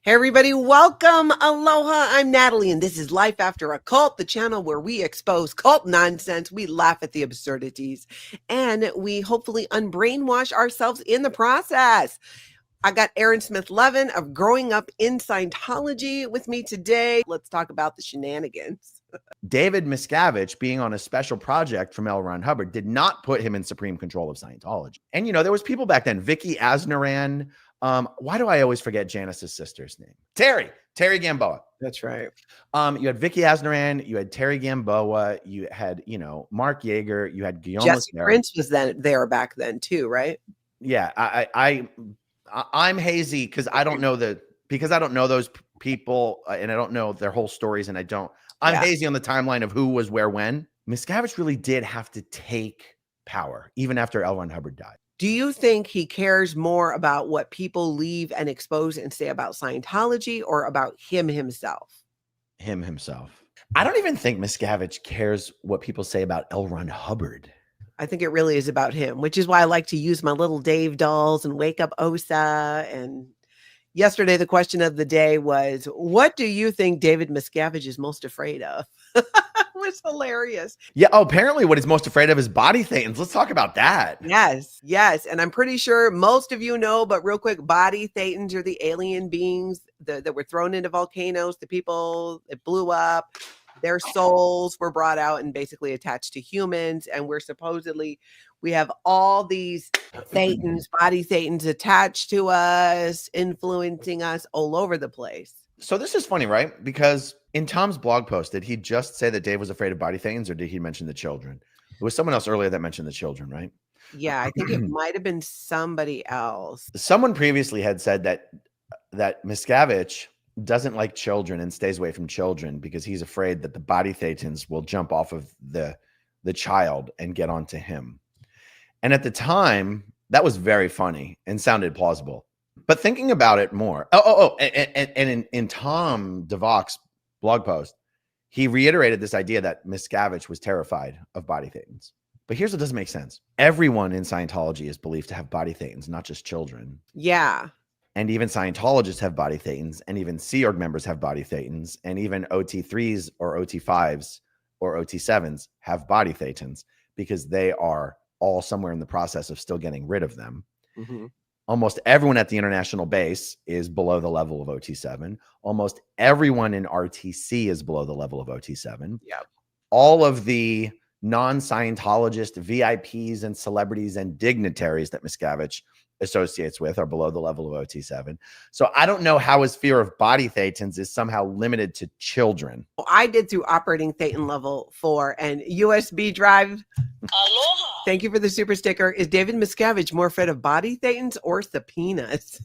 Hey everybody, welcome, aloha, I'm Natalie and this is Life After a Cult, the channel where we expose cult nonsense, we laugh at the absurdities, and we hopefully unbrainwash ourselves in the process. I got Aaron Smith-Levin of Growing Up in Scientology with me today. Let's talk about the shenanigans. David Miscavige, being on a special project from L. Ron Hubbard, did not put him in supreme control of Scientology. And, you know, there was people back then, Vicky Asnaran. Why do I always forget Janice's sister's name? Terry Gamboa. That's right. You had Vicky Asnaran, you had Terry Gamboa, you had, you know, Mark Yeager, you had Guillaume. Jesse Prince was there back then too, right? Yeah, I'm hazy because I don't know those people and I don't know their whole stories, and I'm hazy on the timeline of who was where when. Miscavige really did have to take power even after L. Ron Hubbard died. Do you think he cares more about what people leave and expose and say about Scientology or about him himself? Him himself. I don't even think Miscavige cares what people say about L. Ron Hubbard. I think it really is about him, which is why I like to use my little Dave dolls and wake up Osa. And yesterday, the question of the day was, what do you think David Miscavige is most afraid of? It was hilarious. Yeah. Oh, apparently what he's most afraid of is body thetans. Let's talk about that. Yes. Yes. And I'm pretty sure most of you know, but real quick, body thetans are the alien beings that were thrown into volcanoes, the people that blew up. Their souls were brought out and basically attached to humans. And we have all these thetans, body thetans attached to us, influencing us all over the place. So this is funny, right? Because in Tom's blog post, did he just say that Dave was afraid of body thetans, or did he mention the children? It was someone else earlier that mentioned the children, right? Yeah, I think it might have been somebody else. Someone previously had said that Miscavige doesn't like children and stays away from children because he's afraid that the body thetans will jump off of the child and get onto him. And at the time, that was very funny and sounded plausible. But thinking about it more, and in Tom DeVock's blog post, he reiterated this idea that Miscavige was terrified of body thetans. But here's what doesn't make sense. Everyone in Scientology is believed to have body thetans, not just children. Yeah. And even Scientologists have body thetans, and even Sea Org members have body thetans, and even OT3s or OT5s or OT7s have body thetans because they are all somewhere in the process of still getting rid of them. Mm-hmm. Almost everyone at the international base is below the level of OT7. Almost everyone in RTC is below the level of OT7. Yeah. All of the non-Scientologist VIPs and celebrities and dignitaries that Miscavige associates with are below the level of OT7. So I don't know how his fear of body thetans is somehow limited to children. I did through operating thetan level 4 and USB drive. Aloha. Thank you for the super sticker. Is David Miscavige more afraid of body thetans or subpoenas?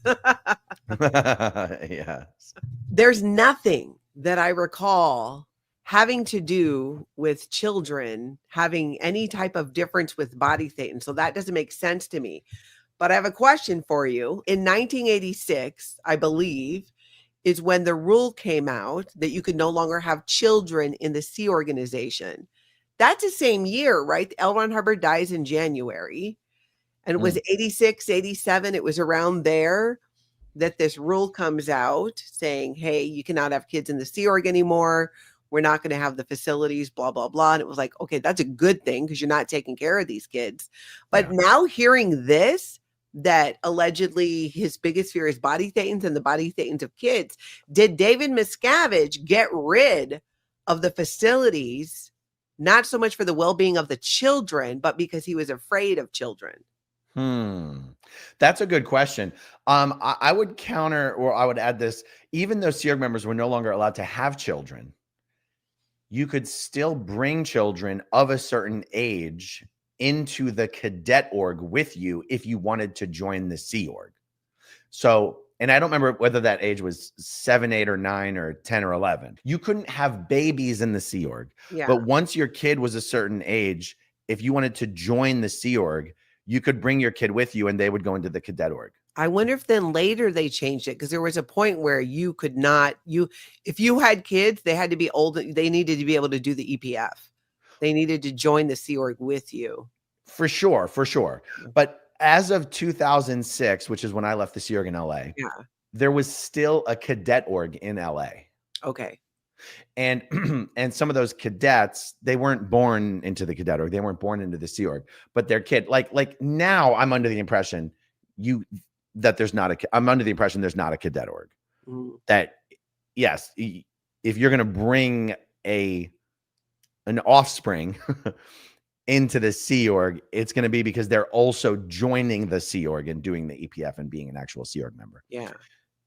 Yes. There's nothing that I recall having to do with children having any type of difference with body thetans. So that doesn't make sense to me. But I have a question for you. In 1986, I believe, is when the rule came out that you could no longer have children in the Sea organization. That's the same year, right? L. Ron Hubbard dies in January. And it was 86, 87. It was around there that this rule comes out saying, hey, you cannot have kids in the Sea Org anymore. We're not going to have the facilities, blah, blah, blah. And it was like, okay, that's a good thing because you're not taking care of these kids. But now hearing this, that allegedly his biggest fear is body thetans and the body thetans of kids. Did David Miscavige get rid of the facilities, not so much for the well-being of the children, but because he was afraid of children? That's a good question. I would counter, or I would add this, even though Sea Org members were no longer allowed to have children, you could still bring children of a certain age into the cadet org with you if you wanted to join the Sea Org. So, and I don't remember whether that age was 7, 8, or 9, or 10 or 11. You couldn't have babies in the Sea Org. Yeah. But once your kid was a certain age, if you wanted to join the Sea Org, you could bring your kid with you and they would go into the cadet org. I wonder if then later they changed it, because there was a point where you could not, if you had kids, they had to be old. They needed to be able to do the EPF. They needed to join the Sea Org with you. For sure, for sure. But as of 2006, which is when I left the Sea Org in LA, there was still a cadet org in LA. Okay. And and some of those cadets, they weren't born into the cadet org. They weren't born into the Sea Org, but their kid, like now I'm under the impression I'm under the impression there's not a cadet org. Mm. That yes, if you're going to bring an offspring into the Sea Org, it's going to be because they're also joining the Sea Org and doing the EPF and being an actual Sea Org member. Yeah.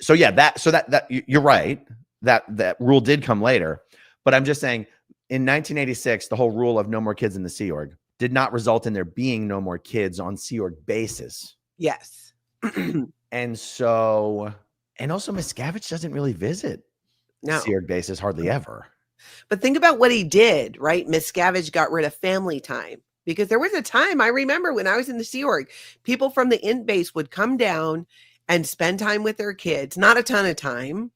So yeah, that you're right. That rule did come later, but I'm just saying in 1986, the whole rule of no more kids in the Sea Org did not result in there being no more kids on Sea Org bases. Yes. And also Miscavige doesn't really visit Sea Org bases hardly ever. But think about what he did, right? Miscavige got rid of family time, because there was a time, I remember when I was in the Sea Org, people from the int base would come down and spend time with their kids, not a ton of time.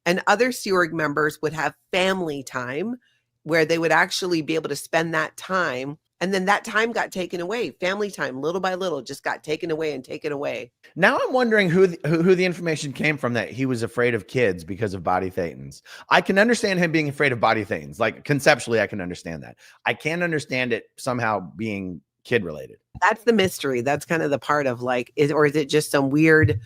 And other Sea Org members would have family time where they would actually be able to spend that time. And then that time got taken away. Family time, little by little, just got taken away and taken away. Now I'm wondering who the information came from that he was afraid of kids because of body thetans. I can understand him being afraid of body thetans. Like conceptually, I can understand that. I can't understand it somehow being kid related. That's the mystery. That's kind of the part of like, is it just some weird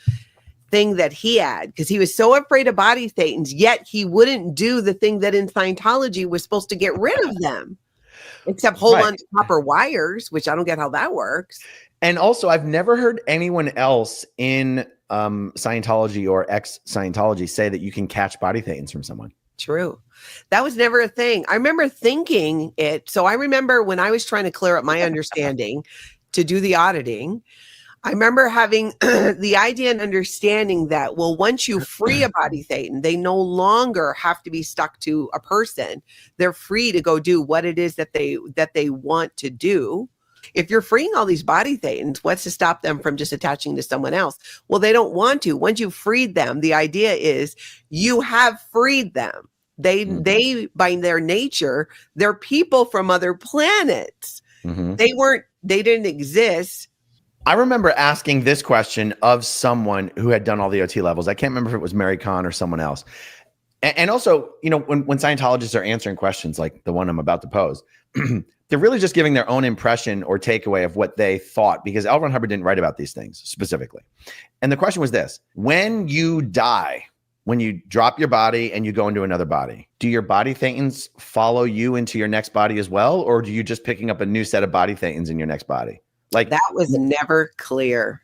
thing that he had, because he was so afraid of body thetans, yet he wouldn't do the thing that in Scientology was supposed to get rid of them, except hold on to copper wires, which I don't get how that works. And also, I've never heard anyone else in Scientology or ex-Scientology say that you can catch body thetans from someone. True. That was never a thing. I remember thinking it. So I remember when I was trying to clear up my understanding to do the auditing, I remember having the idea and understanding that, well, once you free a body thetan, they no longer have to be stuck to a person. They're free to go do what it is that they want to do. If you're freeing all these body thetans, what's to stop them from just attaching to someone else? Well, they don't want to. Once you've freed them, the idea is you have freed them. They by their nature, they're people from other planets. Mm-hmm. They didn't exist. I remember asking this question of someone who had done all the OT levels. I can't remember if it was Mary Kahn or someone else. And also, you know, when Scientologists are answering questions like the one I'm about to pose, they're really just giving their own impression or takeaway of what they thought, because L. Ron Hubbard didn't write about these things specifically. And the question was this: when you die, when you drop your body and you go into another body, do your body thetans follow you into your next body as well? Or do you just picking up a new set of body thetans in your next body? Like that was never clear.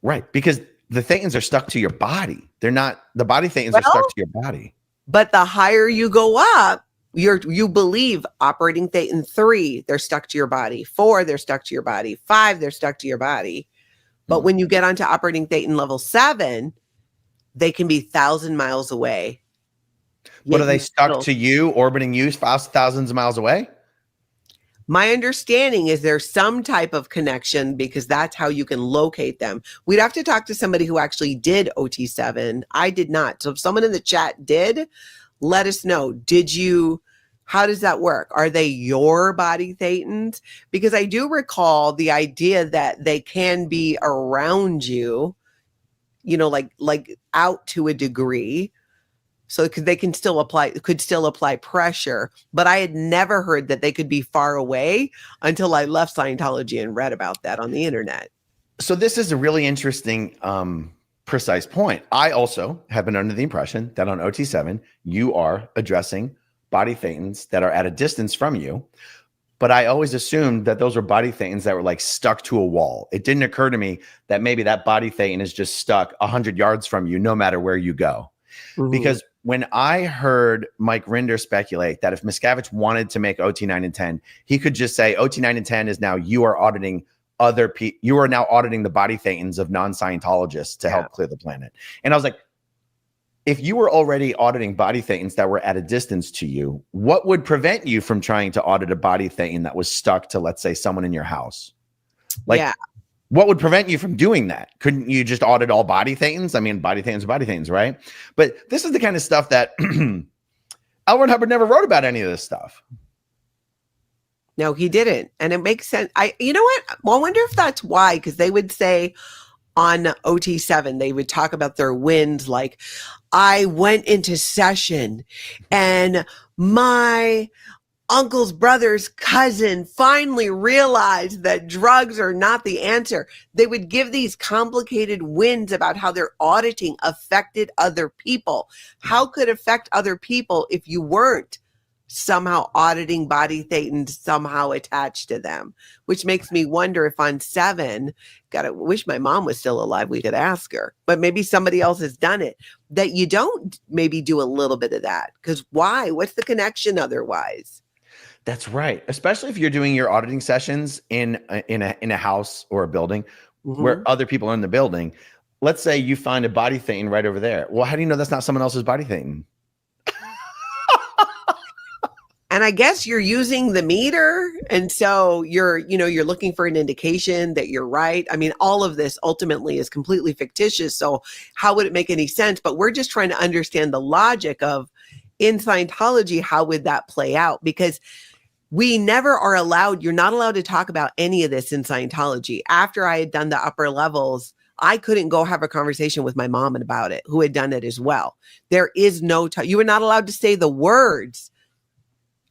Right. Because the thetans are stuck to your body. They're not, the body thetans are stuck to your body. But the higher you go up, you believe operating thetan 3, they're stuck to your body. 4, they're stuck to your body. 5, they're stuck to your body. But when you get onto operating thetan level 7, they can be 1,000 miles away. But are they stuck to you, orbiting you thousands of miles away? My understanding is there's some type of connection, because that's how you can locate them. We'd have to talk to somebody who actually did OT7. I did not. So if someone in the chat did, let us know. How does that work? Are they your body thetans? Because I do recall the idea that they can be around you, you know, like out to a degree. So they could still apply pressure, but I had never heard that they could be far away until I left Scientology and read about that on the internet. So this is a really interesting, precise point. I also have been under the impression that on OT7, you are addressing body thetans that are at a distance from you. But I always assumed that those were body thetans that were like stuck to a wall. It didn't occur to me that maybe that body thetan is just stuck 100 yards from you, no matter where you go. Mm-hmm. Because when I heard Mike Rinder speculate that if Miscavige wanted to make OT9 and 10, he could just say OT9 and 10 is now you are auditing other people. You are now auditing the body thetans of non-Scientologists to help clear the planet. And I was like, if you were already auditing body thetans that were at a distance to you, what would prevent you from trying to audit a body thetan that was stuck to, let's say, someone in your house? Like, what would prevent you from doing that? Couldn't you just audit all body thetans? I mean, body thetans are body thetans, right? But this is the kind of stuff that L. Ron Hubbard never wrote about any of this stuff. No, he didn't. And it makes sense. You know what? Well, I wonder if that's why, because they would say on OT7, they would talk about their wins. Like, I went into session and my uncle's brother's cousin finally realized that drugs are not the answer. They would give these complicated wins about how their auditing affected other people. How could it affect other people if you weren't somehow auditing body thetans somehow attached to them? Which makes me wonder if on 7, gotta wish my mom was still alive, we could ask her, but maybe somebody else has done it, that you don't maybe do a little bit of that. Because why? What's the connection otherwise? That's right. Especially if you're doing your auditing sessions in a house or a building where other people are in the building. Let's say you find a body thetan right over there. Well, how do you know that's not someone else's body thetan? And I guess you're using the meter. And so you're looking for an indication that you're right. I mean, all of this ultimately is completely fictitious. So how would it make any sense? But we're just trying to understand the logic of, in Scientology, how would that play out? Because we never are allowed, you're not allowed to talk about any of this in Scientology. After I had done the upper levels, I couldn't go have a conversation with my mom about it, who had done it as well. There is no, you were not allowed to say the words.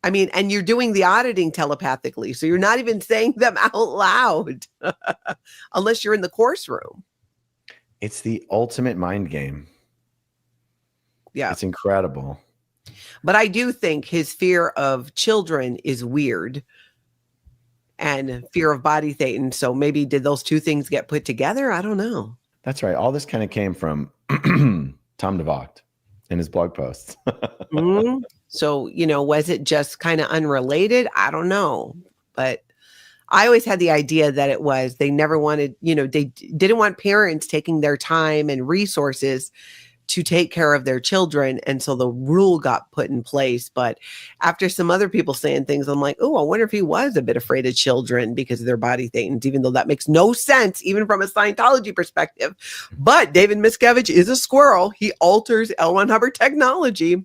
I mean, and you're doing the auditing telepathically. So you're not even saying them out loud unless you're in the course room. It's the ultimate mind game. Yeah. It's incredible. But I do think his fear of children is weird, and fear of body thetan. So maybe did those two things get put together? I don't know. That's right. All this kind of came from Tom DeVocht in his blog posts. So, was it just kind of unrelated? I don't know. But I always had the idea that it was, they never wanted, they didn't want parents taking their time and resources to take care of their children. And so the rule got put in place. But after some other people saying things, I'm like, oh, I wonder if he was a bit afraid of children because of their body thetans, even though that makes no sense, even from a Scientology perspective. But David Miscavige is a squirrel. He alters L1 Hubbard technology.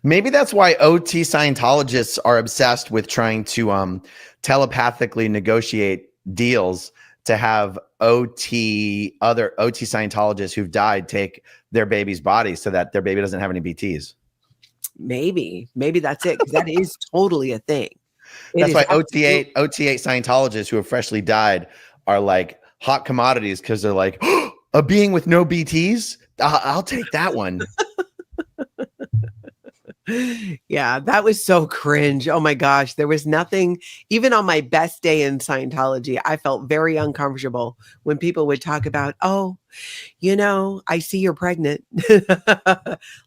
Maybe that's why OT Scientologists are obsessed with trying to telepathically negotiate deals to have other OT Scientologists who've died take their baby's body so that their baby doesn't have any BTs. Maybe that's it. Because that is totally a thing. That's why OT8 Scientologists who have freshly died are like hot commodities, because they're like, oh, a being with no BTs? I'll take that one. Yeah, that was so cringe. Oh my gosh. There was nothing, even on my best day in Scientology, I felt very uncomfortable when people would talk about, oh, I see you're pregnant.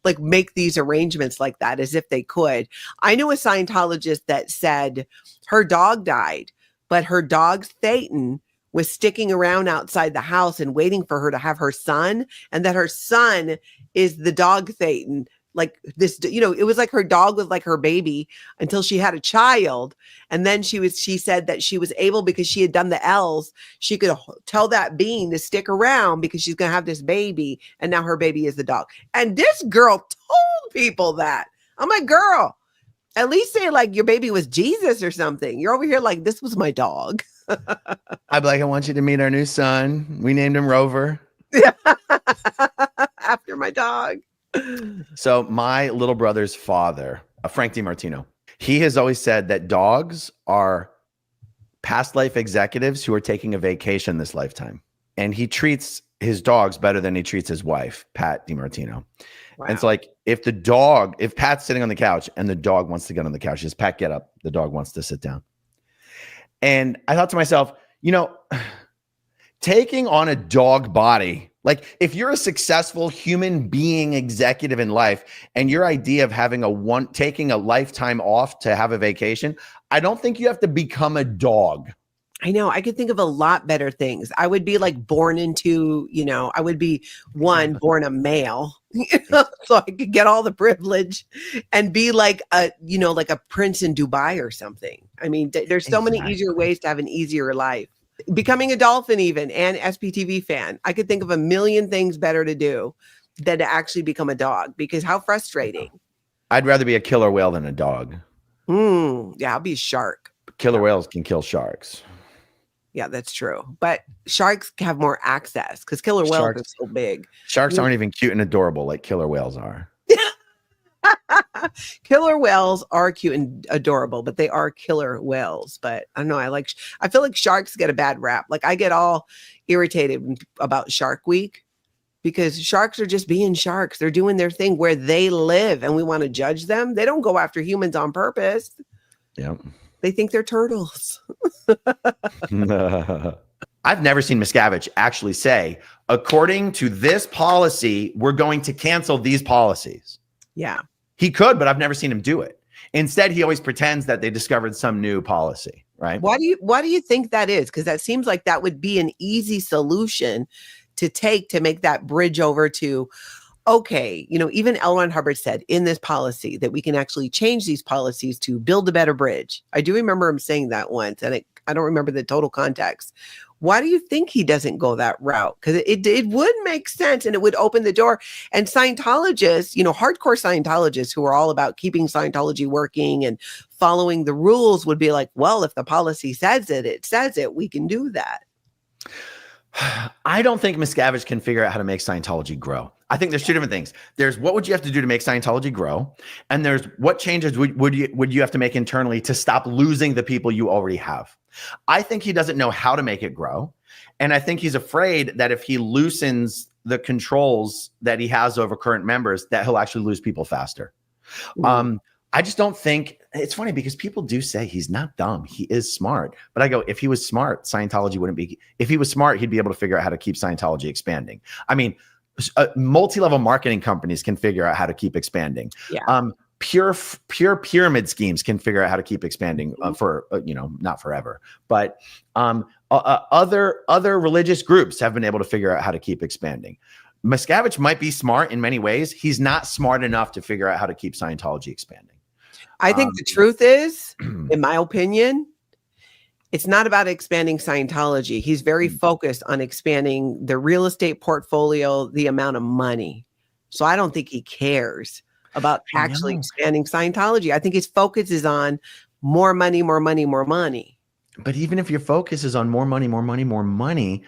Like, make these arrangements like that as if they could. I knew a Scientologist that said her dog died, but her dog's thetan was sticking around outside the house and waiting for her to have her son, and that her son is the dog thetan. Like this, it was like her dog was like her baby until she had a child. And then she said that she was able, because she had done the L's, she could tell that being to stick around because she's going to have this baby. And now her baby is the dog. And this girl told people that. I'm like, girl, at least say like your baby was Jesus or something. You're over here like, this was my dog. I'd be like, I want you to meet our new son. We named him Rover. After my dog. So my little brother's father, Frank DiMartino, he has always said that dogs are past life executives who are taking a vacation this lifetime. And he treats his dogs better than he treats his wife, Pat DiMartino. Wow. And it's like, if Pat's sitting on the couch and the dog wants to get on the couch, says, Pat, get up. The dog wants to sit down. And I thought to myself, taking on a dog body, like if you're a successful human being executive in life and your idea of taking a lifetime off to have a vacation, I don't think you have to become a dog. I know. I could think of a lot better things. I would be like born into, I would be born a male, so I could get all the privilege and be like like a prince in Dubai or something. I mean, there's so many easier ways to have an easier life. Becoming a dolphin even, and SPTV fan. I could think of a million things better to do than to actually become a dog, because how frustrating. I'd rather be a killer whale than a dog. Yeah, I'll be a shark. Killer whales can kill sharks. Yeah, that's true. But sharks have more access because killer whales are so big. Sharks aren't even cute and adorable like killer whales are. Killer whales are cute and adorable, but they are killer whales. But I don't know. I feel like sharks get a bad rap. Like I get all irritated about Shark Week because sharks are just being sharks. They're doing their thing where they live and we want to judge them. They don't go after humans on purpose. Yep. They think they're turtles. I've never seen Miscavige actually say, according to this policy, we're going to cancel these policies. Yeah. He could, but I've never seen him do it. Instead, he always pretends that they discovered some new policy, right? Why do you think that is? Because that seems like that would be an easy solution to take to make that bridge over to, okay, even L. Ron Hubbard said in this policy that we can actually change these policies to build a better bridge. I do remember him saying that once, and I don't remember the total context. Why do you think he doesn't go that route? Because it would make sense and it would open the door. And Scientologists, hardcore Scientologists who are all about keeping Scientology working and following the rules would be like, well, if the policy says it says it, we can do that. I don't think Miscavige can figure out how to make Scientology grow. I think there's two different things. There's what would you have to do to make Scientology grow? And there's what changes would you have to make internally to stop losing the people you already have? I think he doesn't know how to make it grow. And I think he's afraid that if he loosens the controls that he has over current members, that he'll actually lose people faster. I just don't think it's funny because people do say he's not dumb. He is smart. But I go, if he was smart, Scientology wouldn't be. If he was smart, he'd be able to figure out how to keep Scientology expanding. I mean, multi-level marketing companies can figure out how to keep expanding. Yeah. Pure pyramid schemes can figure out how to keep expanding for not forever, but other religious groups have been able to figure out how to keep expanding. Miscavige might be smart in many ways. He's not smart enough to figure out how to keep Scientology expanding. I think the truth is, in my opinion, it's not about expanding Scientology. He's very focused on expanding the real estate portfolio, the amount of money. So I don't think he cares about actually expanding Scientology. I think his focus is on more money, more money, more money. But even if your focus is on more money, more money, more money,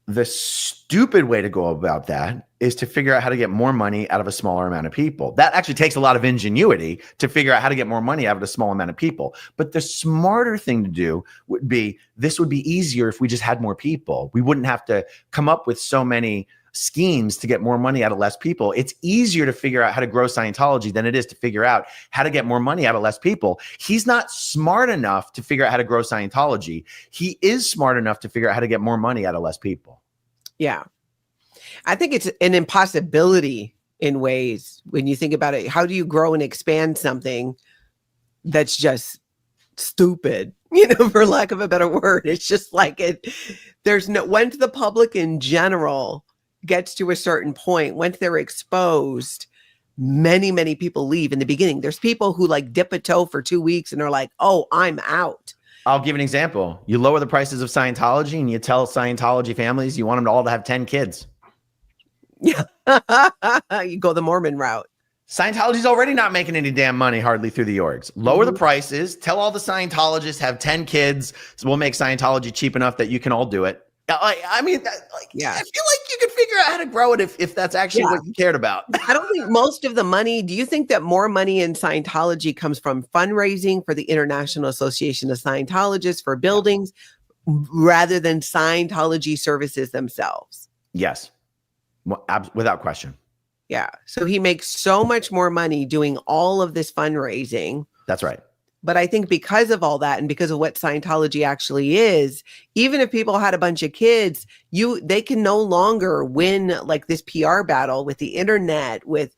the stupid way to go about that is to figure out how to get more money out of a smaller amount of people. That actually takes a lot of ingenuity to figure out how to get more money out of a small amount of people. But the smarter thing to do would be, this would be easier if we just had more people. We wouldn't have to come up with so many schemes to get more money out of less people. It's easier to figure out how to grow Scientology than it is to figure out how to get more money out of less people. He's not smart enough to figure out how to grow Scientology. He is smart enough to figure out how to get more money out of less people. Yeah. I think it's an impossibility in ways when you think about it. How do you grow and expand something that's just stupid, for lack of a better word? It's just like once the public in general gets to a certain point, once they're exposed, many, many people leave in the beginning. There's people who dip a toe for 2 weeks and are like, oh, I'm out. I'll give an example. You lower the prices of Scientology and you tell Scientology families you want them to all to have 10 kids. Yeah. You go the Mormon route. Scientology's already not making any damn money hardly through the orgs. Lower the prices, tell all the Scientologists have 10 kids, so we'll make Scientology cheap enough that you can all do it. I mean, yeah. I feel like you could figure out how to grow it if that's actually what you cared about. I don't think most of the money. Do you think that more money in Scientology comes from fundraising for the International Association of Scientologists for buildings rather than Scientology services themselves? Yes, without question. Yeah. So he makes so much more money doing all of this fundraising. That's right. But I think because of all that and because of what Scientology actually is, even if people had a bunch of kids, they can no longer win this PR battle with the internet, with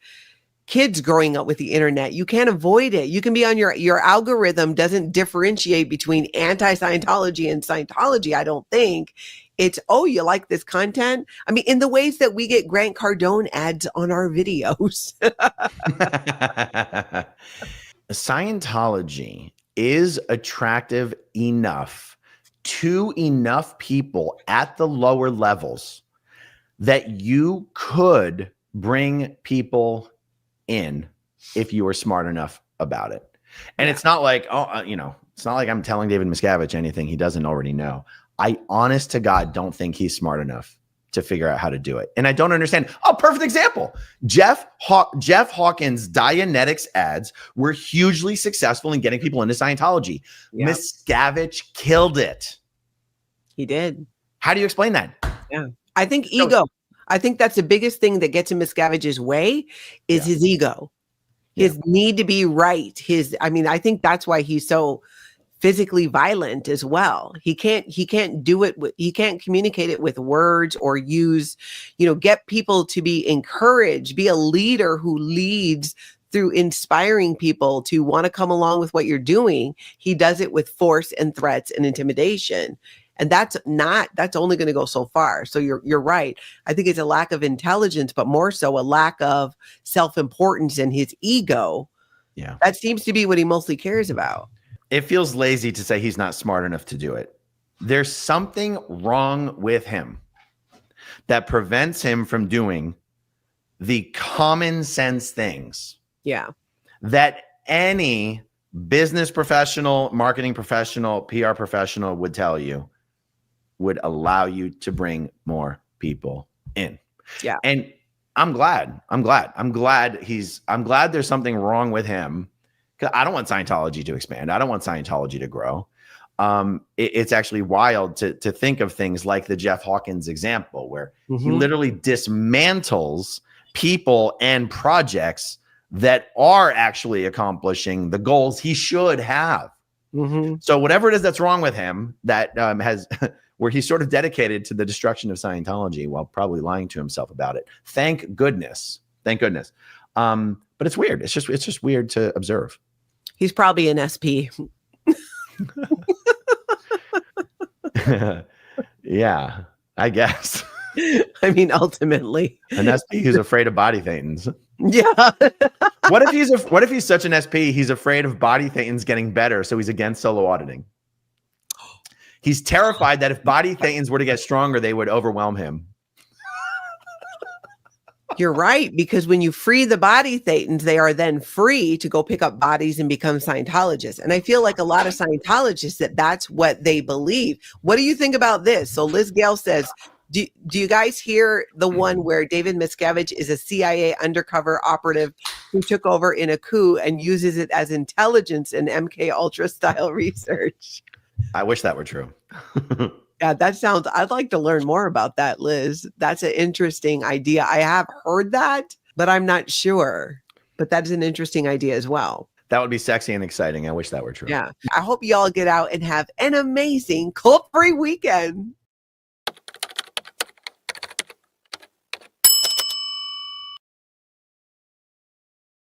kids growing up with the internet. You can't avoid it. You can be on your algorithm doesn't differentiate between anti-Scientology and Scientology, I don't think. It's, oh, you like this content? I mean, in the ways that we get Grant Cardone ads on our videos. Scientology is attractive enough to enough people at the lower levels that you could bring people in if you were smart enough about it. And it's not like, it's not like I'm telling David Miscavige anything he doesn't already know. I honest to God don't think he's smart enough to figure out how to do it. And I don't understand. Oh, perfect example. Jeff Hawkins' Dianetics ads were hugely successful in getting people into Scientology. Yeah. Miscavige killed it. He did. How do you explain that? Yeah. I think ego. I think that's the biggest thing that gets in Miscavige's way is his ego. His need to be right. I think that's why he's so physically violent as well. He can't do it he can't communicate it with words or use, get people to be encouraged, be a leader who leads through inspiring people to want to come along with what you're doing. He does it with force and threats and intimidation. And that's only going to go so far. So you're right. I think it's a lack of intelligence, but more so a lack of self-importance in his ego. Yeah. That seems to be what he mostly cares about. It feels lazy to say he's not smart enough to do it. There's something wrong with him that prevents him from doing the common sense things. Yeah. That any business professional, marketing professional, PR professional would tell you would allow you to bring more people in. Yeah. And I'm glad there's something wrong with him. Because I don't want Scientology to expand. I don't want Scientology to grow. It's actually wild to think of things like the Jeff Hawkins example, where he literally dismantles people and projects that are actually accomplishing the goals he should have. So whatever it is that's wrong with him, that has where he's sort of dedicated to the destruction of Scientology while probably lying to himself about it. Thank goodness. But it's weird. It's just weird to observe. He's probably an SP. Yeah, I guess. I mean, ultimately, an SP who's afraid of body thetans. Yeah. What if he's such an SP? He's afraid of body thetans getting better, so he's against solo auditing. He's terrified that if body thetans were to get stronger, they would overwhelm him. You're right, because when you free the body thetans, they are then free to go pick up bodies and become Scientologists. And I feel like a lot of Scientologists that's what they believe. What do you think about this? So Liz Gale says, do you guys hear the one where David Miscavige is a CIA undercover operative who took over in a coup and uses it as intelligence in MK Ultra style research? I wish that were true. Yeah, I'd like to learn more about that, Liz. That's an interesting idea. I have heard that, but I'm not sure. But that is an interesting idea as well. That would be sexy and exciting. I wish that were true. Yeah. I hope y'all get out and have an amazing cult-free weekend.